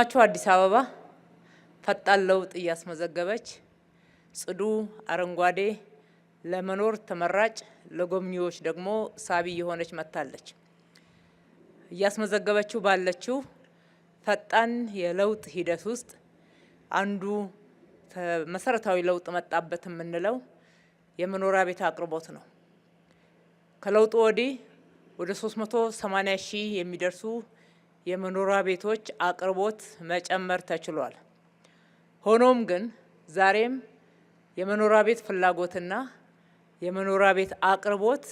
ከተማችሁ አዲስ አበባ ፈጣን ለውጥ እያስመዘገበች ጽዱ፣ አረንጓዴ፣ ለመኖር ተመራጭ፣ ለጎብኚዎች ደግሞ ሳቢ የሆነች መጥታለች። እያስመዘገበችው ባለችው ፈጣን የለውጥ ሂደት ውስጥ አንዱ መሰረታዊ ለውጥ መጣበት የምንለው የመኖሪያ ቤት አቅርቦት ነው። ከለውጡ ወዲህ ወደ 380 ሺህ የሚደርሱ የመኖሪያ ቤቶች አቅርቦት መጨመር ተችሏል። ሆኖም ግን ዛሬም የመኖሪያ ቤት ፍላጎትና የመኖሪያ ቤት አቅርቦት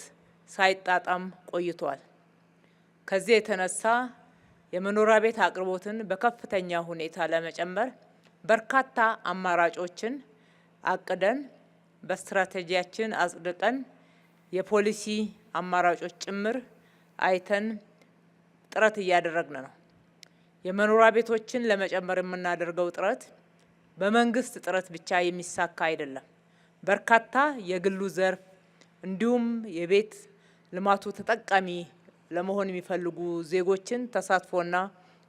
ሳይጣጣም ቆይቷል። ከዚህ የተነሳ የመኖሪያ ቤት አቅርቦትን በከፍተኛ ሁኔታ ለመጨመር በርካታ አማራጮችን አቅደን በስትራቴጂያችን አጽድቀን የፖሊሲ አማራጮች ጭምር አይተን ጥረት እያደረግን ነው። የመኖሪያ ቤቶችን ለመጨመር የምናደርገው ጥረት በመንግስት ጥረት ብቻ የሚሳካ አይደለም። በርካታ የግሉ ዘርፍ እንዲሁም የቤት ልማቱ ተጠቃሚ ለመሆን የሚፈልጉ ዜጎችን ተሳትፎና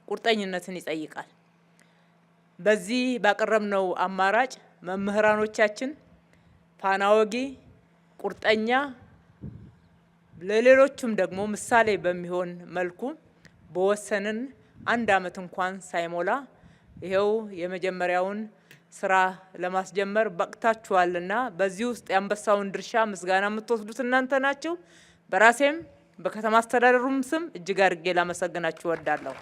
ቁርጠኝነትን ይጠይቃል። በዚህ ባቀረብነው አማራጭ መምህራኖቻችን ፋና ወጊ፣ ቁርጠኛ፣ ለሌሎችም ደግሞ ምሳሌ በሚሆን መልኩ በወሰንን አንድ ዓመት እንኳን ሳይሞላ ይሄው የመጀመሪያውን ስራ ለማስጀመር በቅታችኋልና በዚህ ውስጥ የአንበሳውን ድርሻ ምስጋና የምትወስዱት እናንተ ናችሁ። በራሴም በከተማ አስተዳደሩም ስም እጅግ አድርጌ ላመሰግናችሁ እወዳለሁ።